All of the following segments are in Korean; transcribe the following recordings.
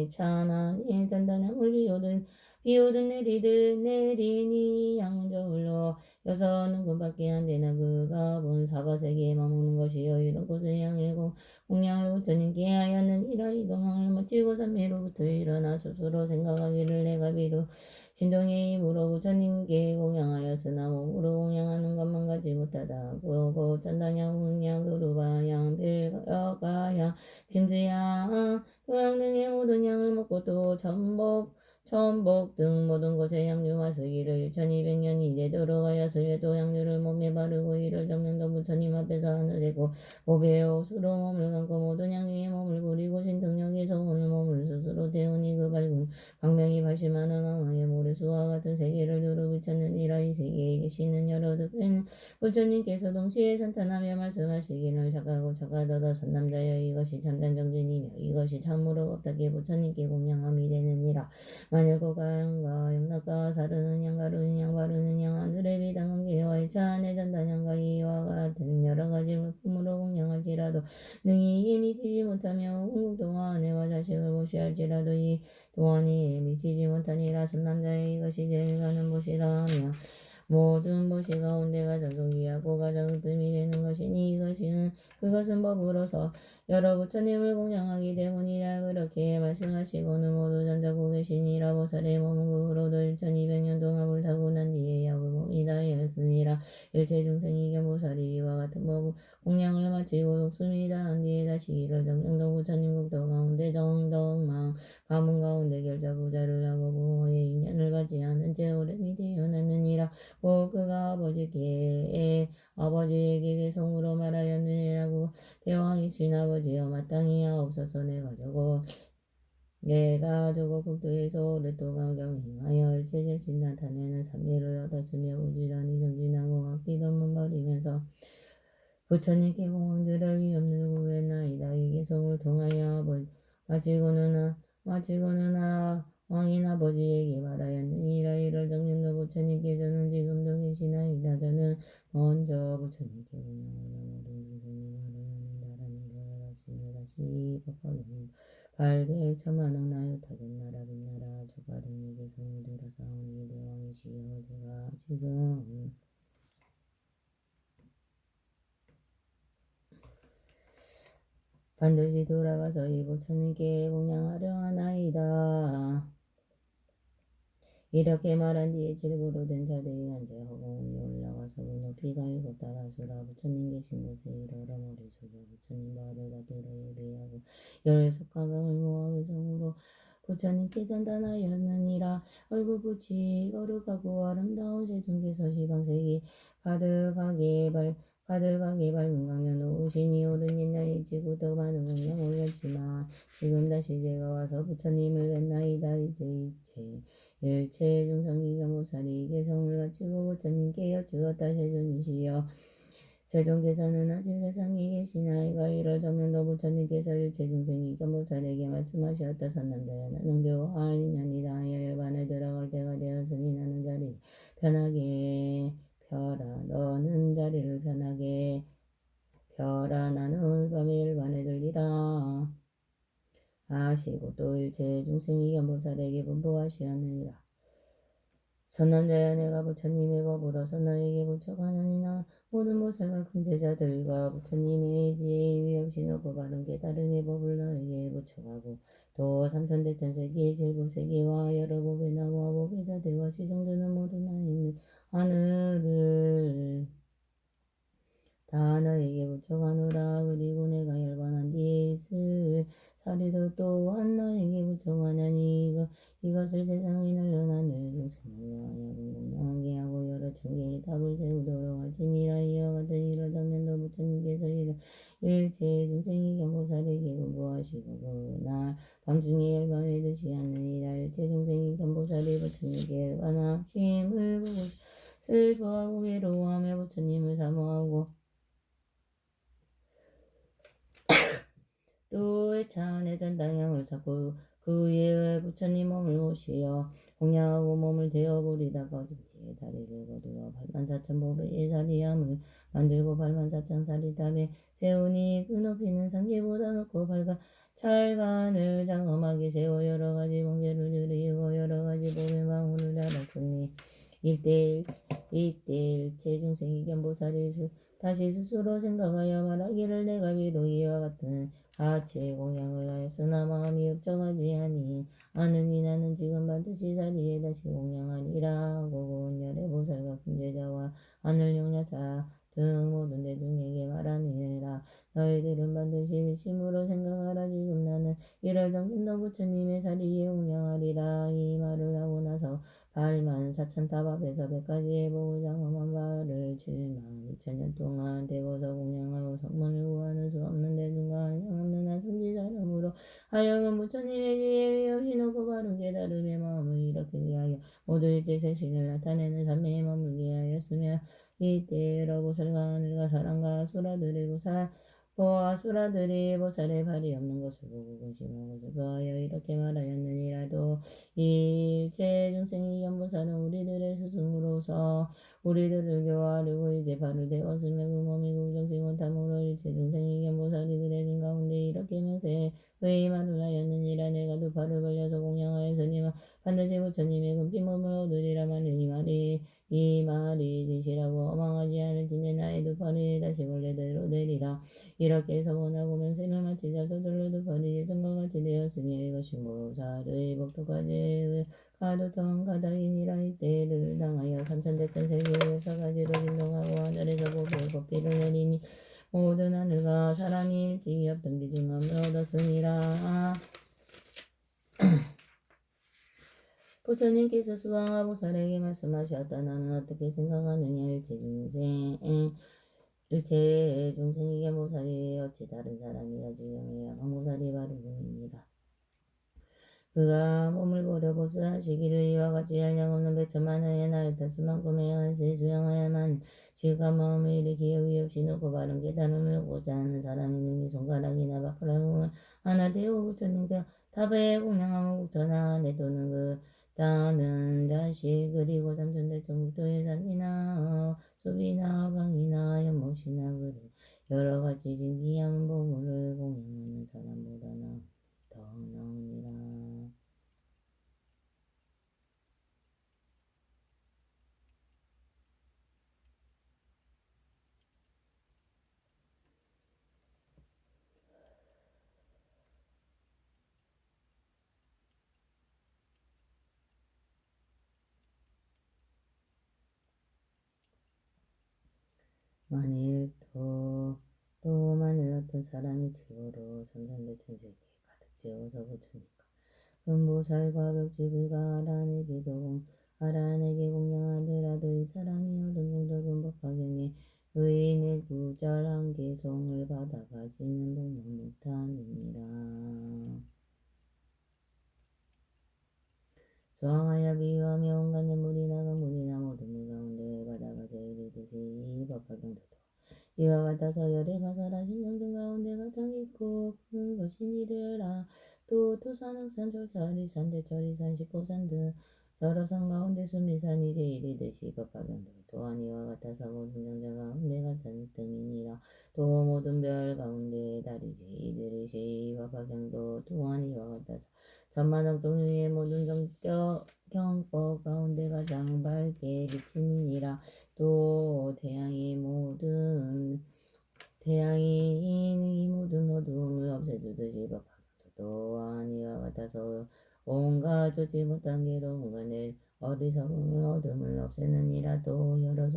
찬하니 잔단향을 비오든 내리든 내리니 양저울로 여서는 군밖에 안 되나 그가 본 사바세계에만 먹는 것이요 이런 곳에 양해고 공양을 부처님께 하였느니라. 이 동양을 마치고 삼미로부터 일어나 스스로 생각하기를 내가 비로 신동의 힘으로 부처님께 공양하였으나 몸으로 공양하는 것만 가지 못하다. 고고 전당양 훈양 도루바양 빌가양 심지양 토양 등의 모든 양을 먹고 또 전복 등 모든 것에 양류와 쓰기를 1200년이 되도록 하였으며 또 양류를 몸에 바르고 이를 정명도 부처님 앞에서 하늘에고 보배오 수로 몸을 감고 모든 양류에 몸을 부리고 신등력에서 오늘 몸을 스스로 태우니 그 밝은 광명이 80만 왕의 모래수와 같은 세계를 두루 비쳤느니라. 이 세계에 계시는 여러 득은 부처님께서 동시에 산탄하며 말씀하시기를 착하고 착하도다 선남자여 이것이 참된 정진이며 이것이 참으로 법답게 부처님께 공양함이 되느니라. 만일 고가 양과 영락과 사르는 양 가르는 양 바르는 양 하늘의 비당한 개와 차 안에 잔단 양과 이와 같은 여러 가지 물품으로 공양할지라도 능히 미치지 못하며 궁극 동안 아내와 자식을 모시할지라도 이 동안이 미치지 못하니라. 선남자의 이것이 제일 가는 곳이라 하며 모든 것이 가운데가 자속이하고 가장 으뜸이 되는 것이니 그것은 법으로서 여러 부처님을 공양하기 때문이라. 그렇게 말씀하시고는 모두 잠자고 계시니라. 보살의 몸은 그 후로도 1200년 동안 불타고 난 뒤에 야구 몸이 다하였으니라. 일체 중생이 견보살이 이와 같은 법 공양을 마치고 목숨이 다한 뒤에 다시 이를 정명도 부처님 국도 가운데 정덕망 가문 가운데 결자부자를 하고 부모의 인연을 받지 않은 채 오랜이 되어났느니라. 곧 그가 아버지에게 개성으로 말하였느니라고. 대왕이신 아버지여 마땅히 하옵소서. 내가 저거 국도에서 오랫동안 경행하여 일체적신 나타내는 삼미를 얻었으며 부지런히 정진하고 악기도문 버리면서 부처님께 공헌들을 위엄을 구했나이다. 이 개성을 통하여 마치고는 왕인 아버지에게 말하였느니라. 이를 정면도 부처님께서는 지금도 계시나이다. 저는 먼저 부처님께 공양하여 모든 중생이 말을 하는 나란 일을 하시며 다시 법화경 800천만억 나요타된 나라 빛나라 조가 등의 개성을 들어사오니 대왕이시여 제가 지금 반드시 돌아가서 이 부처님께 공양하려 하나이다. 이렇게 말한 뒤에 질부로 된 자들이 앉아 허공 위에 올라가서 그 높이가 7달하수라 부처님 계신 곳에 이르러 머리 숙여 부처님 발을 받들어 예배하고 열석가강을 모아 개성으로 부처님께 잔단하였느니라. 얼굴빛이 거룩하고 아름다운 세종께서 시방색이 가득하게 밝은 강연 오신이 오른 옛날 지구도 많은 공양 올렸지만 지금 다시 제가 와서 부처님을 뵙나이다. 이제 일체 중성이 견보살이 개성을 마치고 부처님께 여쭈었다. 세존이시여 세존께서는 아직 세상에 계시나이가. 이를 정면도 부처님께서 일체 중생이 견보살에게 말씀하셨다. 선남자야 나는 교화할 인연이다 하여 열반에 들어갈 때가 되었으니 나는 자리 편하게 펴라. 너는 자리를 편하게 펴라. 나는 오늘 밤에 열반에 들리라 하시고 또 일체 중생이 견보살에게 분부하시었느니라. 선남자야 내가 부처님의 법으로서 너에게 부처하느니나 모든 보살과 큰 제자들과 부처님의 지혜에 의미 없이 높고 바른 깨달음의 법을 너에게 부처하고 또 삼천대천세계 질구세계와 여러 법의 나무와 법의 자대와 시종되는 모든 하늘을 다 너에게 부처하노라. 그리고 내가 열반한 뒤에 있을 사리도 또한 너에게 부처하나니 이것을 세상에 널려 하늘 중생을 위하여 공양하게 하고 여러 천개의 탑을 세우도록 할지니라. 이와 같은 이를 정면도 부처님께서 일체 중생이 견보살에게 분부하시고 그날 밤중에 열반에 드시 않느니라. 일체 중생이 견보살이 부처님께 열반하심을 보고 슬퍼하고 괴로워하며 부처님을 사모하고 또 애찬의 잔당향을 쌓고 그 위에 부처님 몸을 모시어 공양하고 몸을 대어 부리다가 어진 뒤에 다리를 거두어 84,000보배의 자리함을 만들고 84,000 사리탑에 세우니 그 높이는 상계보다 높고 찰간을 장엄하게 세워 여러가지 번개를 들이고 여러가지 봄의 망울을 달았으니 이때 중생이 견보살이 다시 스스로 생각하여 말하기를 내가 비록 이와 같은 하체 공양을 하였으나 마음이 흡정하지 않으니 나는 지금 반드시 자리에 다시 공양하리라 하고 온열의 보살과 금제자와 하늘 용야자 등 모든 대중에게 말하니라. 너희들은 반드시 일심으로 생각하라. 지금 나는 1월 정신도 부처님의 자리에 공양하리라. 이 말을 하고 나서 8만 4천 탑 앞에서 100가지의 복을 장엄한 바를 7만 2천년 동안 대고서 공양하고 성문을 구하는 수 없는 대중과 한량없는 한선지 사람으로 하여금 부처님의 지혜에 없이 놓고 바른 깨달음의 마음을 일으키게 하여 모두 일체 세신을 나타내는 삼매에 머물게 하였으며 이때 여러 보살과 하늘과 사람과 수라들의 보살의 발이 없는 것을 보고 근심한 것을 보하여 이렇게 말하였느니라도 일체 중생이 견보살은 우리들의 스승으로서 우리들을 교화하려고 이제 발을 대었으며 그 몸이 궁정치 못함으로 일체 중생이 견보살이 그대 중 가운데 이렇게 맹세의 말을 하였느니라. 내가 두 팔을 벌려서 공양하였으니 반드시 부처님의 금빛 몸을 얻으리라마는 이 말이 진실하고 어망하지 않을지 내 나의 두 팔이 다시 원래대로 되리라. 이렇게 해서 원하고 맹세를 마치자 저절로 두 팔이 예전과 같이 되었으며 이것이 보살의 복도까지 가도통 가다이니라. 이때를 당하여 삼천대천 세계에서 가지로 진동하고 하늘에서 고개의 법비를 내리니 모든 하늘과 사람이 일찍이 없던 기중함을 얻었으니라. 부처님께서 수왕아 보살에게 말씀하셨다. 나는 어떻게 생각하느냐. 일체 중생에게 보살이 어찌 다른 사람이라 지경해야 보살이 바르느니라. 그가 몸을 보려 보스하시기를 이와 같이 한량없는 백천만원의 나의 탓만큼의 한세 수양하야만 지극한 마음을 일으키어 위 없이 놓고 바른 깨달음을 얻고자 하는 사람이 능히 손가락이나 바꾸라고 하나 되오. 부처님께 탑에 공양하면 국터나 내 또는 그 따는 자식 그리고 삼천대천국토의 산이나 숲이나 강이나 연못이나 그리 여러 가지 진기한 보물을 공양하는 사람보다 더 나으니라. 만일 만일 어떤 사람이 집으로 삼천대천세계에 가득 채워서 부처니까 금보살과 벽지불가 아란에게 공양하더라도 이 사람이 얻은 공덕은 법화경에 의인의 구절한 개송을 받아 가지는 복만 못하느니라. 저항하여 비유하며 온갖 뇌물이나 강물이나 모든 물 가운데 바다가 제일이듯이 법화경도도 이와 같아서 열애가 설하신 경전 가운데 가장 깊고 큰 것이니라. 또 토산흑산 조자리산 대철이산 십보산 등 설화산 가운데 순리산이 제일이듯이 법화경도 또한 이와 같아서 모든 경전 가운데 가장 뜸이니라. 또 모든 별 가운데 달이 제일이듯이 법화경도 또한 이와 같아서 천만억 종류의 모든 경법 가운데 가장 밝게 비치니라. 또 태양이 이 모든 어두움을 없애주듯이 법화경도 또한 이와 같아서 온갖 좋지 못한 괴로움과 내 어리석음을 어둠을 없애느니라. 또 여러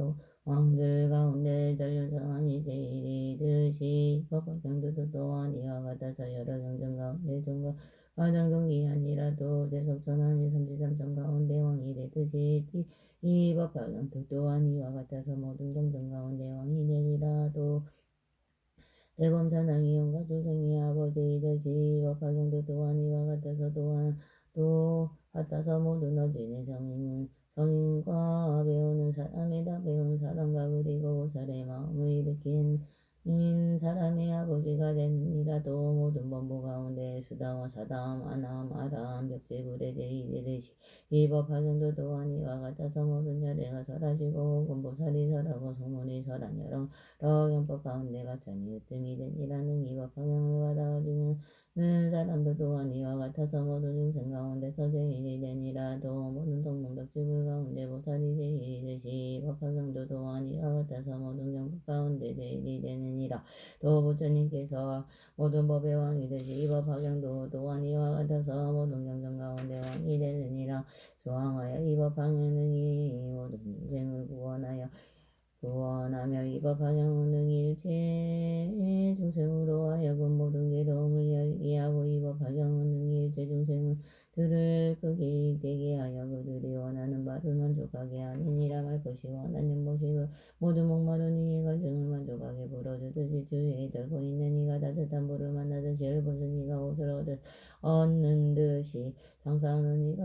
왕들 가운데 전륜성왕이 제일이듯이 법화경도 또한 이와 같아서 여러 경전 가운데 종과 가장 존귀하니라도 제석천왕이 삼지삼천 가운데 왕이 되듯이 이 법화경도 또한 이와 같아서 모든 경전 가운데 왕이 되리라. 또 대범사랑이 온갖 중생의 아버지이듯이 법화경도 또한 이와 같아서 또 같아서 모든 어진의 성인과 배우는 사람에다 배운 사람과 그리고 보살의 마음을 일으킨 사람의 아버지가 되느니라. 또 모든 범부 가운데 수다와 사담 아남 아람 벽제불의 제이들이시 이 법화경도 또한 이와 같아서 모든 열애가 설하시고 금보살이 설하고 성문이 설한 여러 경법 가운데 가참이 으뜸이 되니라는 이 법화경을 받아들이는 는 사람도 또한 이와 같아서 모든 중생 가운데서 제일이 되니라도 모든 동문덕지불 가운데 보살이 제일이 되시 법화경도 또한 이와 같아서 모든 정법 가운데 제일이 되느니라. 또 부처님께서 모든 법의 왕이 되시 법화경도 또한 이와 같아서 모든 경전 가운데 왕이 되느니라. 수왕하여 이 법화경은 이 모든 중생을 구원하며 이 법화경은 일체 중생으로 하여금 모든 괴로움을 여기하고 이 법화경은 일체 중생들을 크게 되게 하여 그들이 원하는 바를 만족하게 하느니라. 말 것이 원한 연못이 모두 목마른 이의 갈증을 만족하게 불어주듯이 주위에 들고 있는 이가 따뜻한 물을 만나듯이 헐벗은 이가 옷을 얻는 듯이 장사하는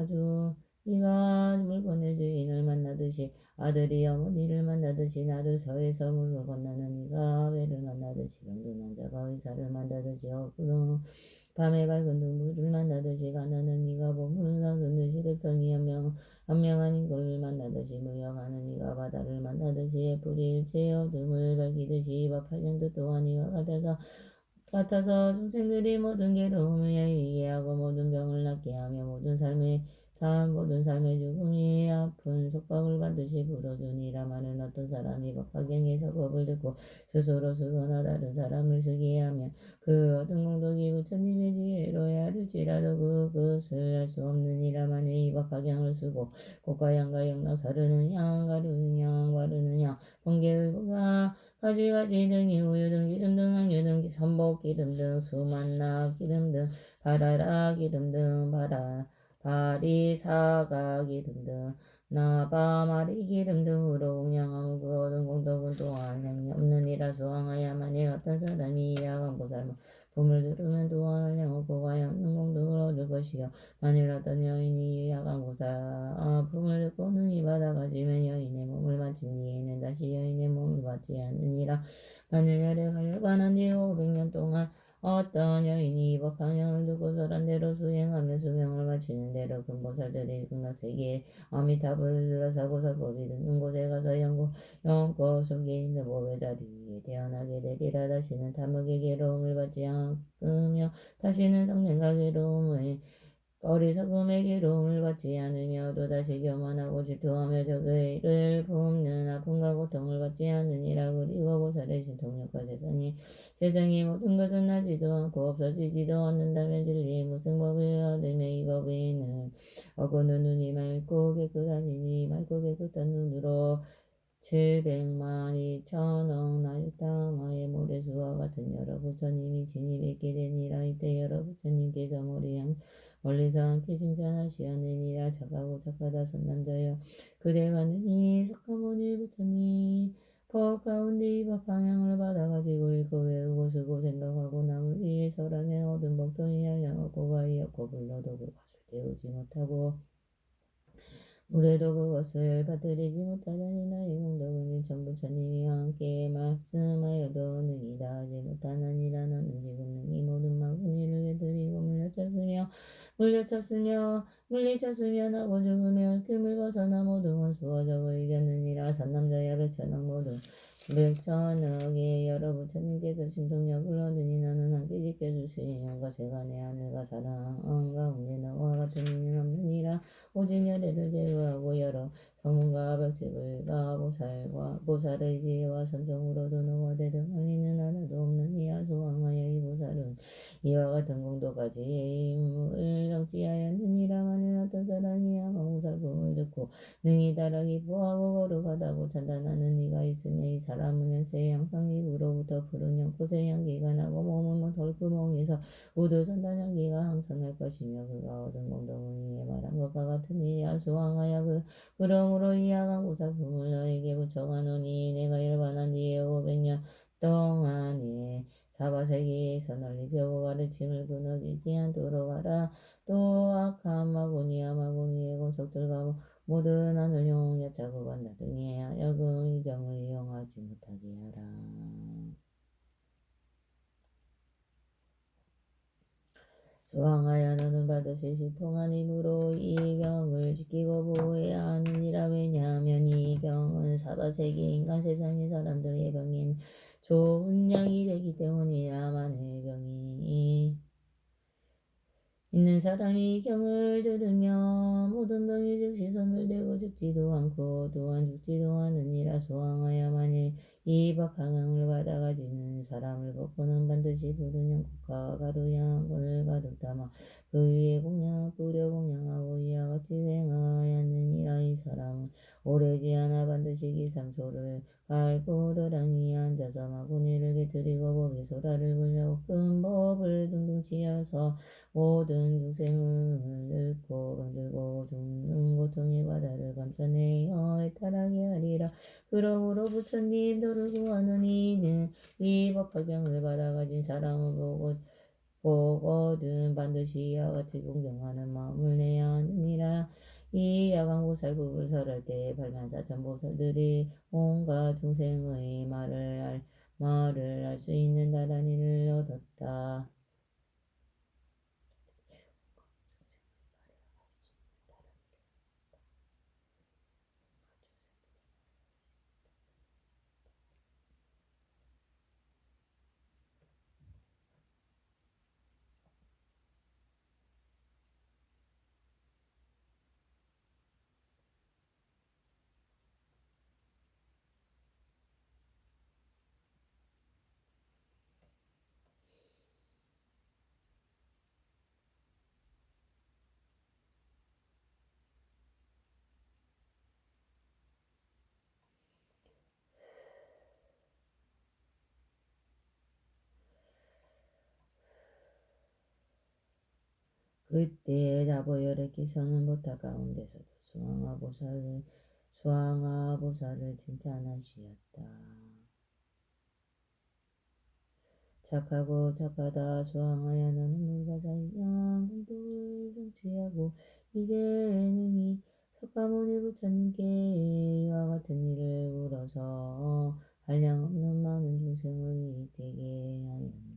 이가 물건의 주인을 만나듯이 아들이 어머니를 만나듯이 나를 서에서 물을 건너는 이가 배를 만나듯이 병든 환자가 의사를 만나듯이 밤에 밝은 등불을 만나듯이 가난한 이가 보물을 사는 듯이 백성이 현명한 인권을 만나듯이 무역하는 이가 바다를 만나듯이 불이 일체의 어둠을 밝히듯이 법화경도 또한 이와 같아서 중생들이 모든 괴로움을 이해하게 하고 모든 병을 낫게 하며 모든 삶의 죽음이 아픈 속박을 반드시 불어주니라. 많은 어떤 사람이 법화경에서 법을 듣고 스스로 쓰거나 다른 사람을 쓰게 하며 그 얻은 공덕이 부처님의 지혜로야 할지라도 그것을 할 수 없느니라. 만일 이 법화경을 쓰고 고가 양가 영락 사르는 양 가르는 양 바르는 양 번개의보가 가지가지 등이 우유 등 기름 등 항유 등 선복 기름 등 수만나 기름 등 바라라 기름 등 바리사가 기름 등 나바마리 기름 등으로 공양하면 그 얻은 공덕은 또한 양이 없느니라. 수왕하여 만일 어떤 사람이 야간보살 봄을 들으면 또한 양없고 야 없는 공덕을 얻을 것이요. 만일 어떤 여인이 야간보살 품을 듣고 능히 받아가지면 여인의 몸을 바친 뒤에는 다시 여인의 몸을 받지 않으니라. 만일 열애가 열반한 뒤 500년 동안 어떤 여인이 법화경을 듣고 설한대로 수행하며 수명을 마치는 대로 금보살들이 극락세계에 아미타불을 눌러서 보살법이 듣는 곳에 가서 영고 속에 있는 법의 자리 위에 태어나게 되리라. 다시는 탐욕의 괴로움을 받지 않으며 다시는 성냄과 괴로움을 어리석음의 괴로움을 받지 않으며 또다시 교만하고 질투하며 적의를 품는 아픔과 고통을 받지 않으니라. 그리고 보살의 신통력과 세상의 모든 것은 나지도 않고 없어지지도 않는다면 진리의 무슨 법을 얻으며 이 법에는 어고는 눈이 맑고 깨끗하니니 맑고 깨끗한 눈으로 700만 2천억 나육 땅하의 모래수와 같은 여러 부처님이 진입했게 되니라. 이때 여러 부처님께서 멀리서 함께 칭찬하시었느니라. 착하고 착하다 선남자여 그대가 능히 석가모니 부처님 법 가운데 이 법 방향을 받아가지고 읽고 외우고 쓰고 생각하고 남을 위해서라면 얻은 법통이 한량없고 가이없고 불러도 그 것을 태우지 못하고 물에도 그것을 받들이지 못하다니 나의 공덕은 일천부처님이와 함께 말씀하여도 능히 다하지 못하느니라. 너는 지금 능히 모든 마구니를 깨뜨리고 물리쳤으며 나고 죽으며 얽힘을 벗어나 모든 원수와 적을 이겼느니라. 산남자야 백천억 모든 백천억의 여러 부처님께서 신통력을 얻으니 너는 함께 지켜줄 수 있는 영과 세간의 하늘과 사랑 가운데 너와 같은 이는 없느니라. 오직 열애를 제외하고 여러 성문과 벽지불과 보살의 지혜와 선정으로도 너와 대등할 이는 하나도 없느니라. 소왕하여 이 보살은 이와 같은 공덕까지 힘을 정치하였느니라. 만일 어떤 사람이 양왕보살품을 듣고 능히 따라 기뻐하고 거룩하다고 찬단하는 이가 있으며 이 사람은 현세 양상 입으로부터 푸른 연꽃의 향기가 나고 몸은 덜구멍에서 우드 선단 향기가 항상 날 것이며 그가 얻은 공덕은 위에 말한 것과 같으니라. 수왕하여 그러므로 이 야광보살품을 너에게 붙여가노니 내가 열반한 뒤에 500년 동안에 사바세계에서 널리 펴고 가르침을 끊어지지 않도록 하라. 또 악한 마구니의 권속들과 모든 하늘용 야차구반다 등에 하여금 이 경을 이용하지 못하게 하라. 수왕하여 너는 받으실 시통한 입으로 이 경을 지키고 보호해야 하느니라. 왜냐하면 이 경은 사바세계 인간 세상의 사람들의 병에는 좋은 약이 되기 때문이라. 만일 병이 있는 사람이 경을 들으며 모든 병이 즉시 소멸되고 죽지도 않고 또한 죽지도 않으니라. 수왕하여 만일 이 법 방향을 받아가지는 사람을 벗고는 반드시 푸른 연꽃과 가루양을 가득 담아 그 위에 공양 뿌려 공양하고 이와 같이 행하였느니라. 이 사람은 오래지 않아 반드시 기상초를 갈고 도량이 앉아서 마구니를 깨뜨리고 법의 소라를 불며 큰 법을 둥둥 치어서 모든 중생을 늙고 병들고 죽는 고통의 바다를 건져내어 해탈하게 하리라. 그러므로 부처님 도를 구하는 이는 이 법화경을 받아가진 사람을 보거든 반드시 이와 같이 공경하는 마음을 내야 하느니라. 이 야광보살 부불설할 때 발만사천보살들이 온갖 중생의 말을 알 수 있는 다란이를 얻었다. 그때 나보열애께서는 보타 가운데서도 수왕아보살을 칭찬하시었다. 착하고 착하다 수왕하여 너는 물가사이양 공덕을 성취하고 이제 능히 석가모니 부처님께 이와 같은 일을 물어서 한량없는 많은 중생을 되게 하였느니라.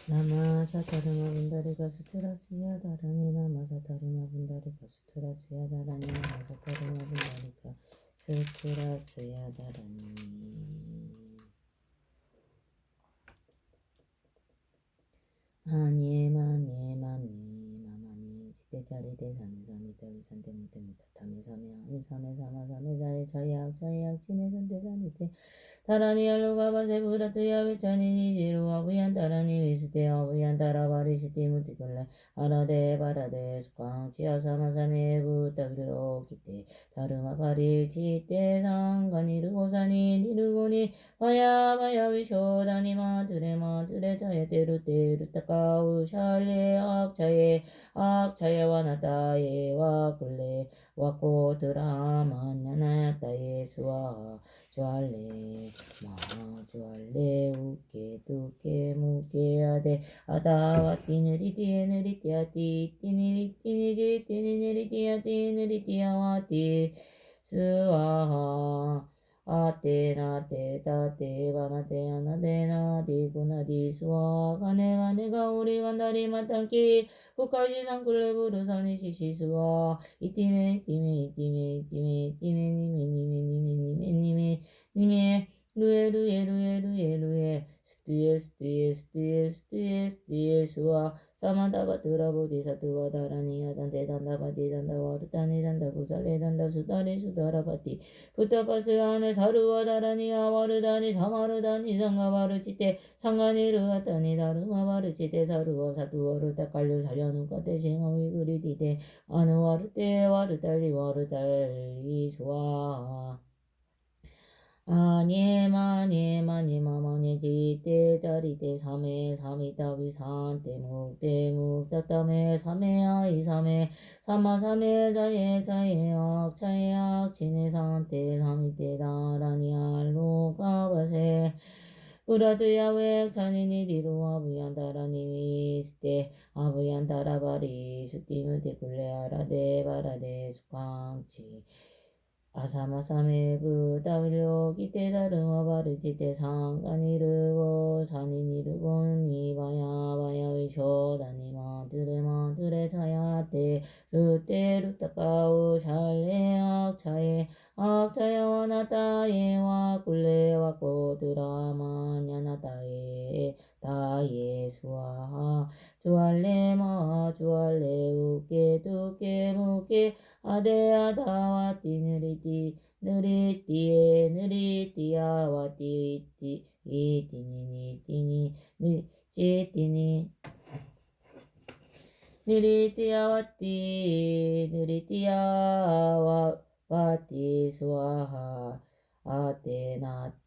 나마사타르마 분다리가 수트라스야 다라니 나마사타르마 분다리가 수트라스야 다라니 나마사타르마 분다리가 수트라스야 다라니. 마마니 지대자리대 사메사미대 위산대무대 무타타메사메 사메사마사메사에 자야악 지네산대사미대 다라니 알로바바세 부라트야 베차니니 지루아부얀 다라니 위스테 아부얀 다라바리시티 무티글레 아라데 바라데 숙강 치아사마사메 부타빌로 기테 다르마바리 치테 상가니 르고사니 니르고니 바야바야 위쇼다니마 드레 자에 테루테 루타카우 샬레 악차에 와나타에 와굴레 와코 드라마냐나타에 수아 주알레 주알레 우케 두케 무케 아다와 띠느리띠에느리띠아 띠띠니리띠니지 띠니리띠아 띠느리띠아와 띠 스와하 아테나테 타테 바나테 아나데나 디구나디 스와 가네가 우리 간다리 마땅키 후카시 상굴레 부르사니 시시스와 이티메 니메 루에 스티에 스와 사마다바트라 보디사투와 다라니야 단테 단다바디 단다 와르타니 단다 구살레 단다 수다리 수다라바티 부타파스 안에 사루와 다라니야 와르다니 사마르다니 상가바르치테 상가니르아타니 다르마바르치테 사루와 사투와르 타칼류 살려누까 대싱하위 그리디데 아누와르테 와르달리 와르달리 수아 아니마니마니마마니지때 자리때 삼에 삼이따위 산때 묵때 묵따따메 삼에 아이 삼에 삼마 삼에 자예 자예 악 자예 악 치네 산때 삼이때 다라니 알로 가바세 우라드야 웩 산이니 디로 아부얀다라니 위스때 아부얀다라바리 수띠무테 굴레아라데 바라데 수강치 아사마사메 부다윌로 기테 다르마 바르지테 상간이르고 산이니르곤 이바야 바야 위쇼 다니마 드레 차야테 루테 루타까우 샬레 악차야 와나타예 와 꿀레와 꼬드라마 냐나타예 다예 수아하 주알레마 주알레 우케 두케 무케 아데아다와티 느리띠에 느리띠아와티 이띠니 찌띠니 느리띠아와티 느리띠아와티 수아하 아테나테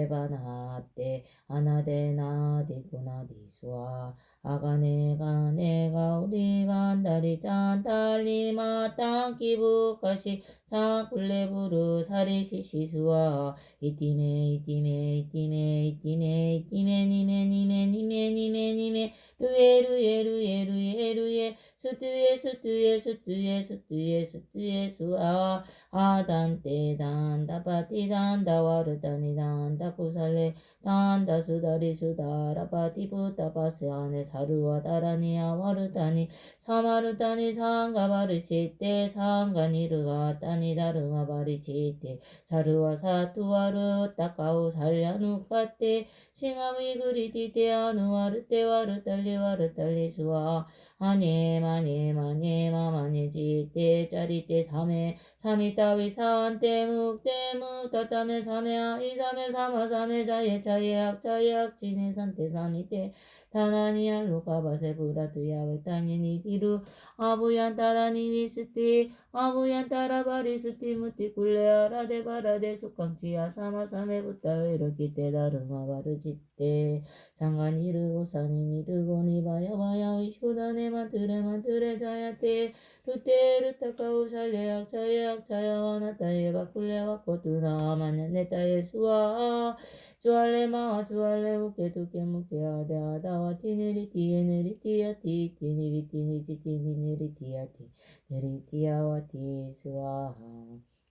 바나테 아나데나디구나디 수아 아가네가 내가 우리가 안다리 짠달리 마땅 기부가시 창꿀레부르 사리시시수아 이띠메 니메 루에 수뚜에 수아 아단테 단다바티 단다와르다니 단다쿠살레 단다수다리 수다라바티 부타바스 안에 사루와 다라니야 와르다니 사마르다니 상가바르치테 상가니르가다니 다르마바리치테 사루와 사투와르 따까우 살야누카테 싱아미 그리티테 아누와르테 와르달리 수아 아니마니지테 짜리테 삼이 따위 산테 묵 따따메 삼에 아이 삼에 사마 삼에 자예 악 치네 산테 삼이테 다나니 알로카바세 부라투야 웨타니니 디루 아부얀 따라니 위스티 아부얀 따라바리 수티 무티 굴레아라데 바라데 수강치야 사마 삼에 부타 이렇게 다르마 바르지때 상간이르고 산이니르고 니바야 위쇼다네만 드레 자야테 루테르 타카우 살레 악차야 와나타에 바꿀레와 코투나 마냐네타에 수아 주알레 우케 두케 무케 아데아다와 티니리티에 느리티야티 티니비티니지티니 느리티야티 느리티야와티 수아하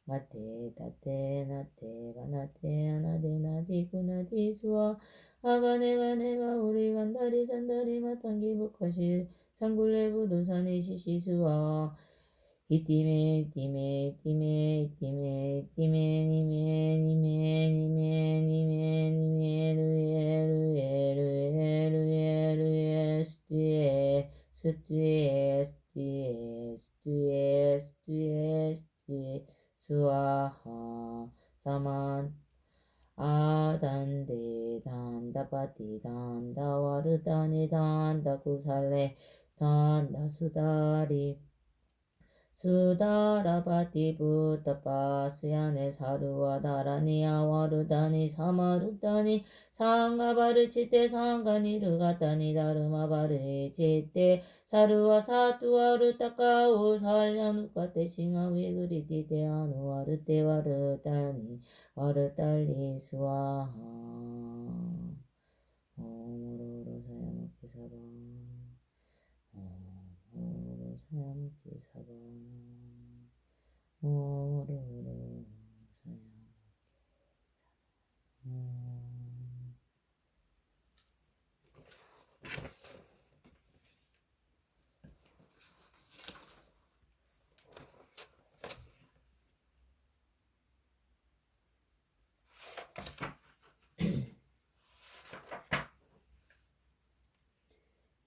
마테 타테 나테 바나테 아나데나디 구나디 수아 아가네가 우리 간다리 잔다리 마땅기 북하시 상굴레부두 산이 시시수아 이띠메 루에 스튜에 수아하 사만 아단데 단다바티 단다와르다니 단다구살레 단다수다리 수다라바티 부타파스야네 사루와 다라니야 와르다니 사마르다니 상가바르치테 상가니르가타니 다르마바르치테 사루와 사투와르 타카우 살야누카테 싱하위 그리티테 아누와르테 와르달리 수아하 오로로 사야마키 사바 오로로 사야마키 사바 오로로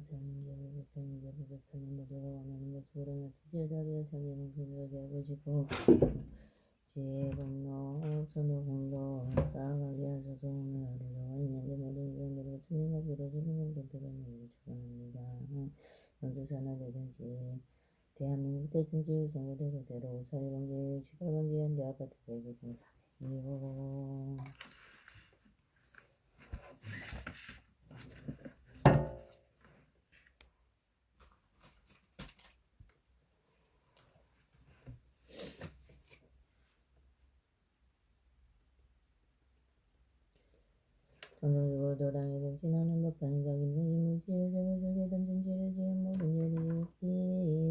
부처님 모두가 원하는 것으로 나타지어 자리에 자기 목소리를 대하고 싶고 지혜공로 선호공로 쌓아가게 하소서. 오늘 하루도 인연의 모든 구원으로 부처님과 비로소는 곁들여내기 축원합니다. 영주산하 대전시 대한민국 대전지 정부대 그대로 사회방지 시발방지 현대 아파트 대기 공사이요. 정성적으로 도량에 동신하는 법당인가 김성진무지에 세월속에 던진지를 지은 모든 열이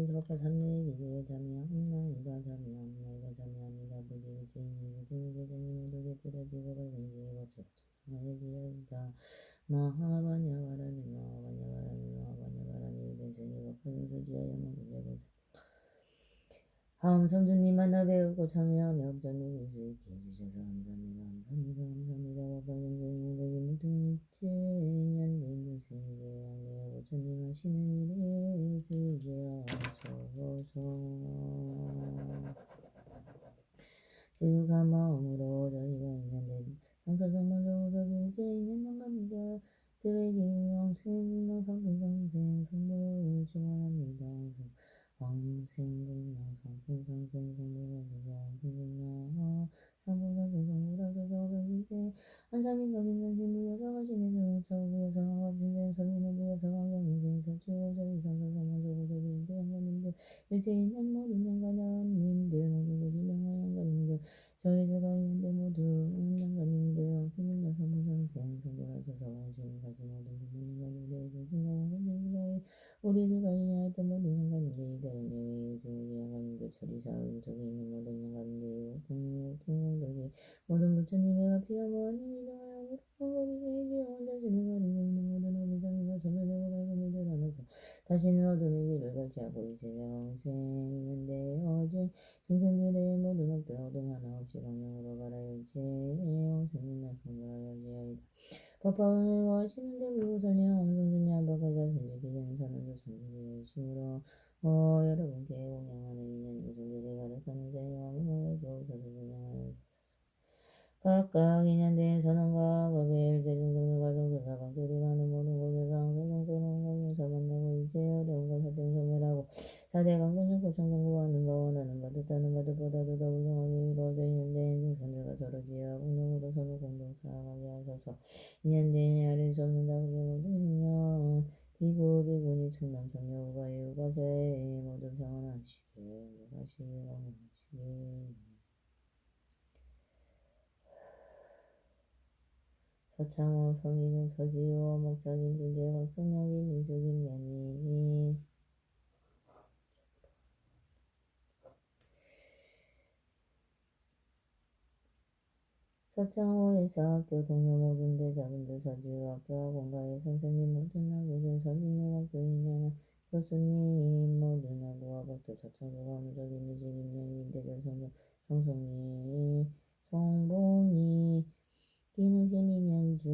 법과 삼매기에 자미하옵나이다 자미하옵나이다 자미합니다. 부지의 지인이 부지의 대장이 모두게 들어지고 밝은지의 법수로 정성하여지어이다. 마하바냐바라니 마하바냐바라니 마하바냐바라니 대승이 법하는 소지하여 모든 열을 다음 성주님 만나 배우고 참여하며 업장을 수익해 주셔서 감사합니다. 감사합니다. 감사합니다. 법방경주의 모든 모든 이체년 인생에게 양해하고 부처님 하시는 일에 쓰게 하소서. 지극한 마음으로 저희가 있는데 상사성만적으로 빌제 있는 영광자 들에게 영생 성불성생 성불을 축원합니다. 왕생공명 성불성생 성불하소서. 왕생공명 성불성생 성불하소서. 백일제 한상인과 김성신 무여사가신에서 우차오부여사 합진된 서민의 부여사 왕경인생 설치원자 이상사성만적으로 빌제 양관님들 일제 있는 모든 양관님들 모든 곳이 명화 양관님들 저희들과 있는데 모두 양관님들 왕생공명 성불성생 성불하소서. 왕신까지 모든 부모님과 교대해주신 양관님들 우리들과 인하였던 모든 양관님들 이들은 예외 우주의 양관님들 처리사 음속에 있는 모든 양관님들 통공덕이 모든 부처님의 피와 모하님 이동하여 우르방거리게 혼자신을 가리고 있는 모든 어비장이가 전멸되고 밝음이 드러나서 다시는 어둠의 길을 걸지 않고 이 세상 왕생이는데 어제 중생들의 모든 업들 어둠 하나 없이 광명으로 가라 일체 왕생문나 성불하여지어이다. 법화운을 하시는 대불고 설령 엄성준이 한박하자 순지기는 사는도 선지기의 심으로 여러분께 공양하는 인연 우승들이 가득하는 자의 왕을 주옵소서. 공양하여 각각 인연된 선언과 법의 일제 중생들과 종교사 방들이 많은 모든 곳에서 항상 성소로운 강에서 만나고 일체 어려움과 사정 소멸하고 사대 강군용 고청 정구하는 바 원하는 바 뜻하는 바 뜻보다도 더 훌륭하게 이루어져 있는데 중생들과 서로 지혜와 공동으로 서로 공동 살아가게 하소서. 인연된 아릴 수 없는 다국의 모든 인연 비구 비구니 충남 청여 우가의 우가세의 모든 평안하시게 무가시게 하시게 서창호 서민우 서지호 목자진 둘째 박성혁이 민수김 연희 서창호 예사학교 동료 모든 대자분들 서지호 학교와 공가의 선생님 모든 학우들 서민의 학교 인연한 교수님 모든 학우와 박도 서창조가 무적인 미식임 연희 대전 성송이 송봉이 김은심이 면주